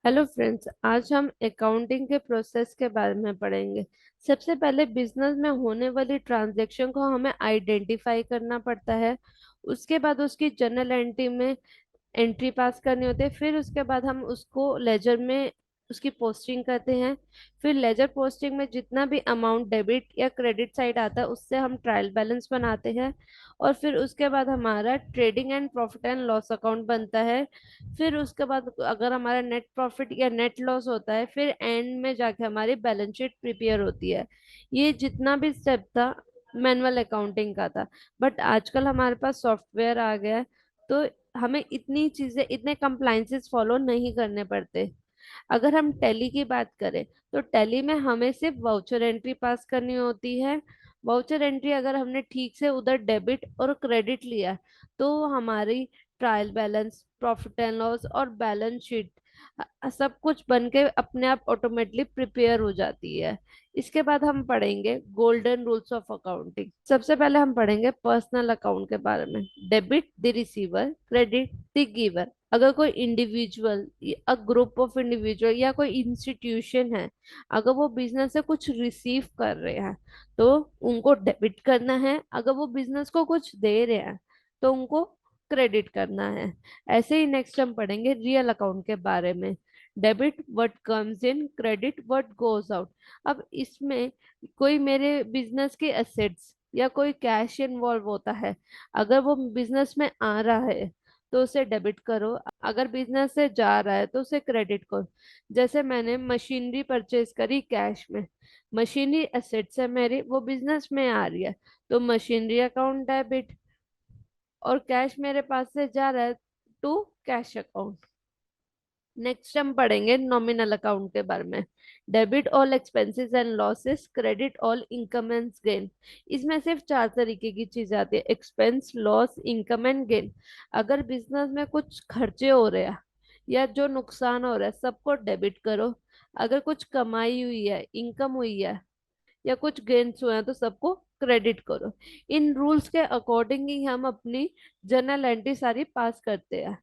Hello friends, आज हम accounting के प्रोसेस के बारे में पढ़ेंगे। सबसे पहले बिजनेस में होने वाली ट्रांजैक्शन को हमें आइडेंटिफाई करना पड़ता है। उसके बाद उसकी जर्नल एंट्री में एंट्री पास करनी होती है। फिर उसके बाद हम उसको लेजर में उसकी पोस्टिंग करते हैं। फिर लेजर पोस्टिंग में जितना भी अमाउंट डेबिट या क्रेडिट साइड आता है उससे हम ट्रायल बैलेंस बनाते हैं। और फिर उसके बाद हमारा trading and profit and loss account बनता है। फिर उसके बाद अगर हमारा नेट प्रॉफिट या नेट लॉस होता है फिर एंड में जाके हमारी बैलेंस शीट प्रिपेयर होती है। ये जितना भी स्टेप था मैनुअल अकाउंटिंग का था। बट आजकल हमारे पास सॉफ्टवेयर आ गया है, तो हमें इतनी चीजें इतने कंप्लाइंसेस फॉलो नहीं करने पड़ते। अगर हम टैली की बात करें तो टैली में हमें सिर्फ वाउचर एंट्री पास करनी होती है। वाउचर एंट्री अगर हमने ठीक से उधर डेबिट और क्रेडिट लिया तो हमारी trial balance, profit and loss और बैलेंस शीट सब कुछ बन के अपने आप ऑटोमेटिकली प्रिपेयर हो जाती है। इसके बाद हम पढ़ेंगे गोल्डन रूल्स ऑफ अकाउंटिंग। सबसे पहले हम पढ़ेंगे पर्सनल अकाउंट के बारे में। Debit the receiver, credit the giver. अगर कोई individual, a group of individual या कोई इंस्टीट्यूशन है, अगर वो बिजनेस से कुछ रिसीव कर रहे हैं तो उनको डेबिट करना है। अगर वो बिजनेस को कुछ दे रहे हैं तो उनको क्रेडिट करना है। ऐसे ही नेक्स्ट हम पढ़ेंगे रियल अकाउंट के बारे में। Debit what comes in, credit what goes out. अब इसमें कोई मेरे बिजनेस के एसेट्स या कोई कैश इन्वॉल्व होता है, अगर वो बिजनेस में आ रहा है तो उसे डेबिट करो। अगर बिजनेस से जा रहा है तो उसे क्रेडिट करो। जैसे मैंने मशीनरी परचेज करी कैश में, मशीनरी एसेट्स है मेरी, वो बिजनेस में आ रही है तो मशीनरी अकाउंट डेबिट। और कैश मेरे पास से जा रहा है टू कैश अकाउंट। नेक्स्ट हम पढ़ेंगे नॉमिनल अकाउंट के बारे में। Debit all expenses and losses, credit all income and gain. इसमें सिर्फ चार तरीके की चीज आती है: expense, loss, income and gain. अगर बिजनेस में कुछ खर्चे हो रहे हैं या जो नुकसान हो रहा है सबको डेबिट करो। अगर कुछ कमाई हुई है, इनकम हुई है या कुछ गेन्स हुए हैं तो सबको क्रेडिट करो। इन रूल्स के अकॉर्डिंग ही हम अपनी जर्नल एंट्री सारी पास करते हैं।